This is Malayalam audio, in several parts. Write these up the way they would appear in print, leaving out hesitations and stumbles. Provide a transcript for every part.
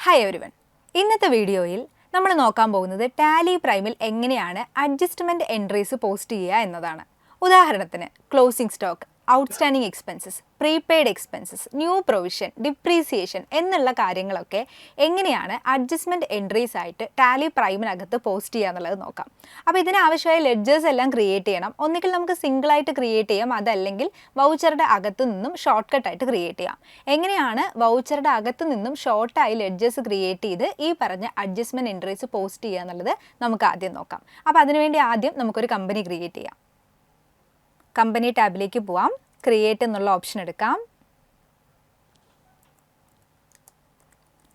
Hi everyone. ഇന്നത്തെ വീഡിയോയിൽ നമ്മൾ നോക്കാൻ പോകുന്നത് ടാലി പ്രൈമിൽ എങ്ങനെയാണ് അഡ്ജസ്റ്റ്മെന്റ് എൻട്രീസ് പോസ്റ്റ് ചെയ്യുക എന്നതാണ്. ഉദാഹരണത്തിന് closing stock, outstanding expenses, prepaid expenses, new provision, depreciation എന്നുള്ള കാര്യങ്ങളൊക്കെ എങ്ങനെയാണ് അഡ്ജസ്റ്റ്മെന്റ് എൻട്രീസ് ആയിട്ട് ടാലി പ്രൈമിനകത്ത് പോസ്റ്റ് ചെയ്യുക എന്നുള്ളത് നോക്കാം. അപ്പോൾ ഇതിനാവശ്യമായ ലെഡ്ജേഴ്സ് എല്ലാം ക്രിയേറ്റ് ചെയ്യണം. ഒന്നുകിൽ നമുക്ക് സിംഗിളായിട്ട് ക്രിയേറ്റ് ചെയ്യാം, അതല്ലെങ്കിൽ വൗച്ചറുടെ അകത്തു നിന്നും ഷോർട്ട് കട്ടായിട്ട് ക്രിയേറ്റ് ചെയ്യാം. എങ്ങനെയാണ് വൗച്ചറുടെ അകത്തു നിന്നും ഷോർട്ടായി ലെഡ്ജേഴ്സ് ക്രിയേറ്റ് ചെയ്ത് ഈ പറഞ്ഞ അഡ്ജസ്റ്റ്മെന്റ് എൻട്രീസ് പോസ്റ്റ് ചെയ്യുക എന്നുള്ളത് നമുക്ക് ആദ്യം നോക്കാം. അപ്പോൾ അതിനുവേണ്ടി ആദ്യം നമുക്കൊരു കമ്പനി ക്രിയേറ്റ് ചെയ്യാം. കമ്പനി ടാബിലേക്ക് പോവാം. ക്രിയേറ്റ് എന്നുള്ള ഓപ്ഷൻ എടുക്കാം.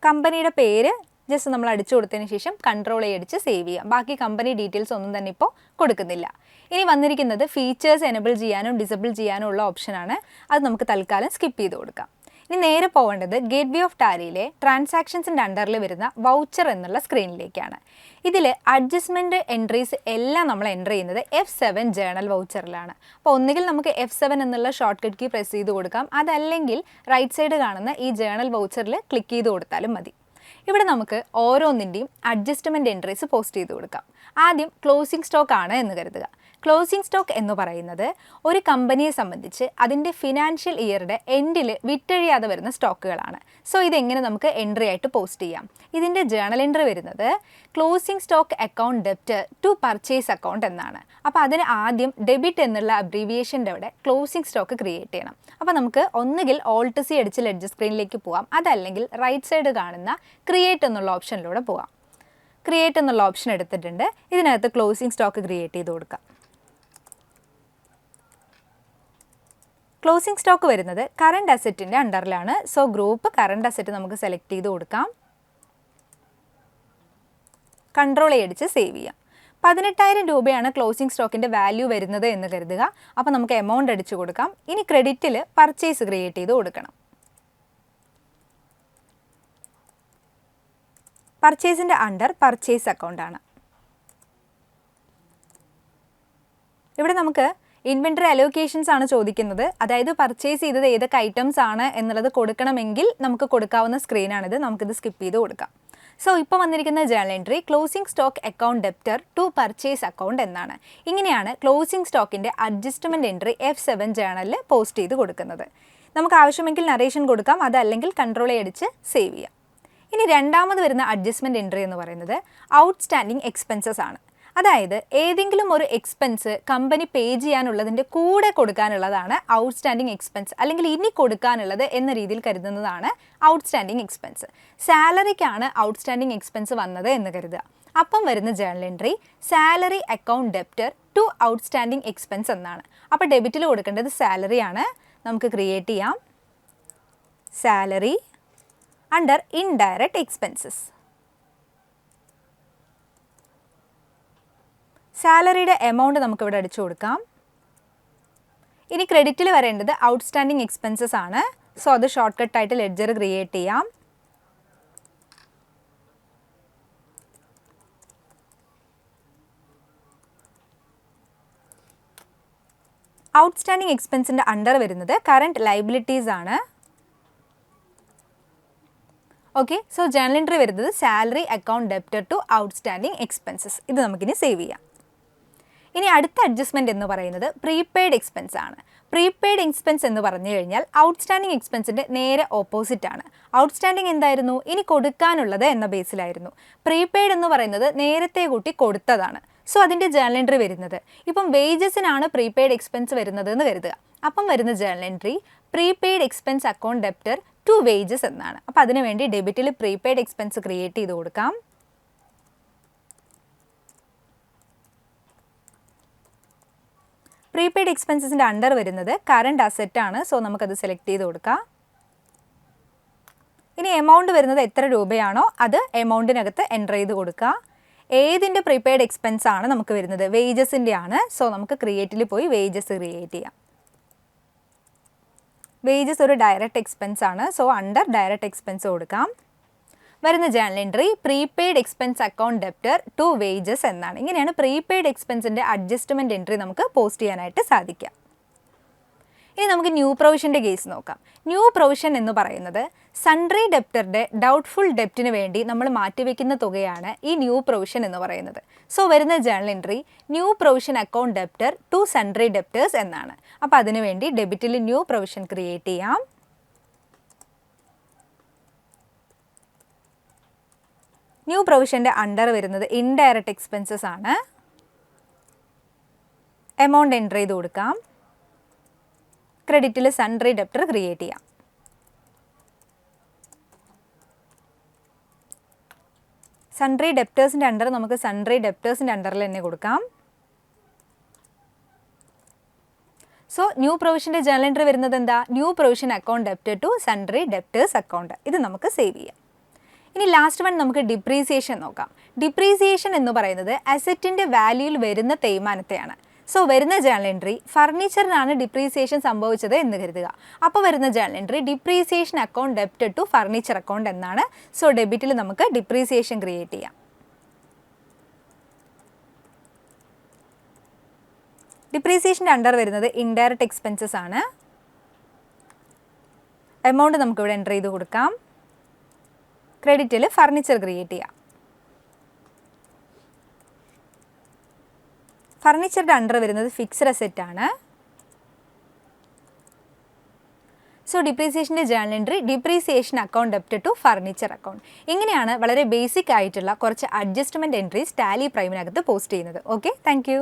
കമ്പനിയുടെ പേര് ജസ്റ്റ് നമ്മൾ അടിച്ചു കൊടുത്തതിന് ശേഷം കൺട്രോൾ അടിച്ച് സേവ് ചെയ്യാം. ബാക്കി കമ്പനി ഡീറ്റെയിൽസ് ഒന്നും തന്നെ ഇപ്പോൾ കൊടുക്കുന്നില്ല. ഇനി വന്നിരിക്കുന്നത് ഫീച്ചേഴ്സ് എനേബിൾ ചെയ്യാനും ഡിസേബിൾ ചെയ്യാനും ഉള്ള ഓപ്ഷനാണ്. അത് നമുക്ക് തൽക്കാലം സ്കിപ്പ് ചെയ്ത് കൊടുക്കാം. ഇനി നേരെ പോകേണ്ടത് ഗേറ്റ് വേ ഓഫ് ടാലിയിലെ ട്രാൻസാക്ഷൻസിൻ്റെ അണ്ടറിൽ വരുന്ന വൗച്ചർ എന്നുള്ള സ്ക്രീനിലേക്കാണ്. ഇതിൽ അഡ്ജസ്റ്റ്മെൻറ്റ് എൻട്രീസ് എല്ലാം നമ്മൾ എൻ്റർ ചെയ്യുന്നത് F7 ജേണൽ വൗച്ചറിലാണ്. അപ്പോൾ ഒന്നുകിൽ നമുക്ക് F7 എന്നുള്ള ഷോർട്ട് കട്ട് കീ പ്രസ് ചെയ്ത് കൊടുക്കാം, അതല്ലെങ്കിൽ റൈറ്റ് സൈഡ് കാണുന്ന ഈ ജേണൽ വൗച്ചറിൽ ക്ലിക്ക് ചെയ്ത് കൊടുത്താലും മതി. ഇവിടെ നമുക്ക് ഓരോന്നിൻ്റെയും അഡ്ജസ്റ്റ്മെൻറ്റ് എൻട്രീസ് പോസ്റ്റ് ചെയ്ത് കൊടുക്കാം. ആദ്യം ക്ലോസിംഗ് സ്റ്റോക്ക് ആണ് എന്ന് കരുതുക. ക്ലോസിംഗ് സ്റ്റോക്ക് എന്ന് പറയുന്നത് ഒരു കമ്പനിയെ സംബന്ധിച്ച് അതിൻ്റെ ഫിനാൻഷ്യൽ ഇയറുടെ എൻഡിൽ വിറ്റഴിയാതെ വരുന്ന സ്റ്റോക്കുകളാണ്. സോ ഇതെങ്ങനെ നമുക്ക് എൻട്രി ആയിട്ട് പോസ്റ്റ് ചെയ്യാം? ഇതിൻ്റെ ജേണൽ എൻട്രി വരുന്നത് ക്ലോസിംഗ് സ്റ്റോക്ക് അക്കൗണ്ട് ഡെപ്റ്റ് ടു പർച്ചേസ് അക്കൗണ്ട് എന്നാണ്. അപ്പോൾ അതിന് ആദ്യം ഡെബിറ്റ് എന്നുള്ള അബ്രീവിയേഷൻ്റെ അവിടെ ക്ലോസിംഗ് സ്റ്റോക്ക് ക്രിയേറ്റ് ചെയ്യണം. അപ്പോൾ നമുക്ക് ഒന്നുകിൽ ഓൾട്ട് സി അടിച്ച് ലെഡ്ജർ സ്ക്രീനിലേക്ക് പോവാം, അതല്ലെങ്കിൽ റൈറ്റ് സൈഡ് കാണുന്ന ക്രിയേറ്റ് എന്നുള്ള ഓപ്ഷനിലൂടെ പോവാം. ക്രിയേറ്റ് എന്നുള്ള ഓപ്ഷൻ എടുത്തിട്ടുണ്ട്. ഇതിനകത്ത് ക്ലോസിംഗ് സ്റ്റോക്ക് ക്രിയേറ്റ് ചെയ്ത് കൊടുക്കാം. ക്ലോസിംഗ് സ്റ്റോക്ക് വരുന്നത് കറണ്ട് അസറ്റിൻ്റെ അണ്ടറിലാണ്. സോ ഗ്രൂപ്പ് കറണ്ട് അസറ്റ് നമുക്ക് സെലക്ട് ചെയ്ത് കൊടുക്കാം. കൺട്രോൾ അടിച്ച് സേവ് ചെയ്യാം. 18,000 രൂപയാണ് ക്ലോസിംഗ് സ്റ്റോക്കിൻ്റെ വാല്യൂ വരുന്നത് എന്ന് കരുതുക. അപ്പോൾ നമുക്ക് എമൗണ്ട് അടിച്ചു കൊടുക്കാം. ഇനി ക്രെഡിറ്റിൽ പർച്ചേസ് ക്രിയേറ്റ് ചെയ്ത് കൊടുക്കണം. പർച്ചേസിൻ്റെ അണ്ടർ പർച്ചേസ് അക്കൗണ്ടാണ്. ഇവിടെ നമുക്ക് ഇൻവെൻറ്ററി അലോക്കേഷൻസ് ആണ് ചോദിക്കുന്നത്. അതായത് പർച്ചേസ് ചെയ്തത് ഏതൊക്കെ ഐറ്റംസ് ആണ് എന്നുള്ളത് കൊടുക്കണമെങ്കിൽ നമുക്ക് കൊടുക്കാവുന്ന സ്ക്രീനാണിത്. നമുക്കിത് സ്കിപ്പ് ചെയ്ത് കൊടുക്കാം. സോ ഇപ്പോൾ വന്നിരിക്കുന്ന journal entry closing stock account debtor to purchase account എന്നാണ്. ഇങ്ങനെയാണ് ക്ലോസിംഗ് സ്റ്റോക്കിൻ്റെ അഡ്ജസ്റ്റ്മെൻറ്റ് എൻട്രി F7 ജേണലിൽ പോസ്റ്റ് ചെയ്ത് കൊടുക്കുന്നത്. നമുക്ക് ആവശ്യമെങ്കിൽ നറേഷൻ കൊടുക്കാം, അതല്ലെങ്കിൽ കൺട്രോൾ അടിച്ച് സേവ് ചെയ്യാം. ഇനി രണ്ടാമത് വരുന്ന അഡ്ജസ്റ്റ്മെൻറ്റ് എൻട്രി എന്ന് പറയുന്നത് ഔട്ട്സ്റ്റാൻഡിംഗ് എക്സ്പെൻസസ് ആണ്. അതായത് ഏതെങ്കിലും ഒരു എക്സ്പെൻസ് കമ്പനി പേ ചെയ്യാനുള്ളതിൻ്റെ കൂടെ കൊടുക്കാനുള്ളതാണ് ഔട്ട്സ്റ്റാൻഡിംഗ് എക്സ്പെൻസ്, അല്ലെങ്കിൽ ഇനി കൊടുക്കാനുള്ളത് എന്ന രീതിയിൽ കരുതുന്നതാണ് ഔട്ട്സ്റ്റാൻഡിംഗ് എക്സ്പെൻസ്. സാലറിക്കാണ് ഔട്ട്സ്റ്റാൻഡിംഗ് എക്സ്പെൻസ് വന്നത് എന്ന് കരുതുക. അപ്പം വരുന്ന journal entry salary account debtor to outstanding expense എന്നാണ്. അപ്പോൾ ഡെബിറ്റിൽ കൊടുക്കേണ്ടത് സാലറി ആണ്. നമുക്ക് ക്രിയേറ്റ് ചെയ്യാം സാലറി അണ്ടർ ഇൻഡയറക്റ്റ് എക്സ്പെൻസസ്. സാലറിയുടെ എമൗണ്ട് നമുക്കിവിടെ അടിച്ചു കൊടുക്കാം. ഇനി ക്രെഡിറ്റിൽ വരേണ്ടത് ഔട്ട്സ്റ്റാൻഡിംഗ് എക്സ്പെൻസസ് ആണ്. സോ അത് ഷോർട്ട് കട്ടായിട്ട് ലെഡ്ജർ ക്രിയേറ്റ് ചെയ്യാം. ഔട്ട്സ്റ്റാൻഡിംഗ് എക്സ്പെൻസിൻ്റെ അണ്ടർ വരുന്നത് കറണ്ട് ലയബിലിറ്റീസ് ആണ്. ഓക്കെ, സോ ജേണൽ എൻട്രി വരുന്നത് salary account debtor to outstanding expenses. ഇത് നമുക്കിനി സേവ് ചെയ്യാം. ഇനി അടുത്ത അഡ്ജസ്റ്റ്മെൻറ്റ് എന്ന് പറയുന്നത് പ്രീപെയ്ഡ് എക്സ്പെൻസ് ആണ്. പ്രീപെയ്ഡ് എക്സ്പെൻസ് എന്ന് പറഞ്ഞു കഴിഞ്ഞാൽ ഔട്ട്സ്റ്റാൻഡിംഗ് എക്സ്പെൻസിൻ്റെ നേരെ ഓപ്പോസിറ്റ് ആണ്. ഔട്ട്സ്റ്റാൻഡിംഗ് എന്തായിരുന്നു? ഇനി കൊടുക്കാനുള്ളത് എന്ന ബേസിലായിരുന്നു. പ്രീപെയ്ഡ് എന്ന് പറയുന്നത് നേരത്തെ കൂട്ടി കൊടുത്തതാണ്. സോ അതിൻ്റെ ജേണൽ എൻട്രി വരുന്നത് ഇപ്പം വേജസിനാണ് പ്രീപെയ്ഡ് എക്സ്പെൻസ് വരുന്നത് എന്ന് കരുതുക. അപ്പം വരുന്ന journal entry prepaid expense account debtor to wages എന്നാണ്. അപ്പോൾ അതിനുവേണ്ടി ഡെബിറ്റിൽ പ്രീപെയ്ഡ് എക്സ്പെൻസ് ക്രിയേറ്റ് ചെയ്ത് കൊടുക്കാം. പ്രീപെയ്ഡ് എക്സ്പെൻസസിൻ്റെ അണ്ടർ വരുന്നത് കറണ്ട് അസറ്റ് ആണ്. സോ നമുക്കത് സെലക്ട് ചെയ്ത് കൊടുക്കാം. ഇനി എമൗണ്ട് വരുന്നത് എത്ര രൂപയാണോ അത് എമൗണ്ടിനകത്ത് എൻ്റർ ചെയ്ത് കൊടുക്കുക. ഏതിൻ്റെ പ്രീപെയ്ഡ് എക്സ്പെൻസ് ആണ് നമുക്ക് വരുന്നത്? വേജസിൻ്റെ ആണ്. സോ നമുക്ക് ക്രിയേറ്റിൽ പോയി വേജസ് ക്രിയേറ്റ് ചെയ്യാം. വേജസ് ഒരു ഡയറക്റ്റ് എക്സ്പെൻസ് ആണ്. സോ അണ്ടർ ഡയറക്റ്റ് എക്സ്പെൻസ് കൊടുക്കാം. വരുന്ന journal entry prepaid expense account debtor to wages എന്നാണ്. ഇങ്ങനെയാണ് പ്രീപെയ്ഡ് എക്സ്പെൻസിൻ്റെ അഡ്ജസ്റ്റ്മെൻറ്റ് എൻട്രി നമുക്ക് പോസ്റ്റ് ചെയ്യാനായിട്ട് സാധിക്കുക. ഇനി നമുക്ക് ന്യൂ പ്രൊവിഷൻ്റെ കേസ് നോക്കാം. ന്യൂ പ്രൊവിഷൻ എന്ന് പറയുന്നത് സൺട്രി ഡെപ്റ്ററുടെ ഡൗട്ട്ഫുൾ ഡെപ്റ്റിന് വേണ്ടി നമ്മൾ മാറ്റിവെക്കുന്ന തുകയാണ് ഈ ന്യൂ പ്രൊവിഷൻ എന്ന് പറയുന്നത്. സോ വരുന്ന journal entry new provision account debtor to sundry debtors എന്നാണ്. അപ്പോൾ അതിനുവേണ്ടി ഡെബിറ്റിൽ ന്യൂ പ്രൊവിഷൻ ക്രിയേറ്റ് ചെയ്യാം. ന്യൂ പ്രൊവിഷൻ്റെ അണ്ടർ വരുന്നത് ഇൻഡയറക്റ്റ് എക്സ്പെൻസസ് ആണ്. എമൗണ്ട് എൻ്റർ ചെയ്ത് കൊടുക്കാം. ക്രെഡിറ്റിൽ സൺട്രി ഡെപ്റ്റർ ക്രിയേറ്റ് ചെയ്യാം. സൺട്രി ഡെപ്റ്റേഴ്സിൻ്റെ അണ്ടർ നമുക്ക് സൺട്രി ഡെപ്റ്റേഴ്സിൻ്റെ അണ്ടറിൽ തന്നെ കൊടുക്കാം. സോ ന്യൂ പ്രൊവിഷൻ്റെ ജേണൽ എൻട്രി വരുന്നത് എന്താ? New provision account debtor to sundry debtors account. ഇത് നമുക്ക് സേവ് ചെയ്യാം. ഇനി ലാസ്റ്റ് വൺ നമുക്ക് ഡിപ്രീസിയേഷൻ നോക്കാം. ഡിപ്രീസിയേഷൻ എന്ന് പറയുന്നത് അസറ്റിൻ്റെ വാല്യൂയിൽ വരുന്ന തേയ്മാനത്തെയാണ്. സോ വരുന്ന ജേണൽ എൻട്രി ഫർണിച്ചറിനാണ് ഡിപ്രീസിയേഷൻ സംഭവിച്ചത് എന്ന് കരുതുക. അപ്പോൾ വരുന്ന journal entry depreciation account debtor to furniture account എന്നാണ്. സോ ഡെബിറ്റിൽ നമുക്ക് ഡിപ്രീസിയേഷൻ ക്രിയേറ്റ് ചെയ്യാം. ഡിപ്രീസിയേഷൻ്റെ അണ്ടർ വരുന്നത് ഇൻഡയറക്റ്റ് എക്സ്പെൻസസ് ആണ്. എമൗണ്ട് നമുക്കിവിടെ എൻ്റർ ചെയ്ത് കൊടുക്കാം. ക്രെഡിറ്റിൽ ഫർണിച്ചർ ക്രിയേറ്റ് ചെയ്യാം. ഫർണിച്ചറുടെ അണ്ടർ വരുന്നത് ഫിക്സഡ് അസറ്റ് ആണ്. സോ ഡിപ്രീസിയേഷൻ്റെ journal entry depreciation account debtor to furniture account. ഇങ്ങനെയാണ് വളരെ ബേസിക് ആയിട്ടുള്ള കുറച്ച് അഡ്ജസ്റ്റ്മെൻറ്റ് എൻട്രീസ് ടാലി പ്രൈമിനകത്ത് പോസ്റ്റ് ചെയ്യുന്നത്. Okay, thank you.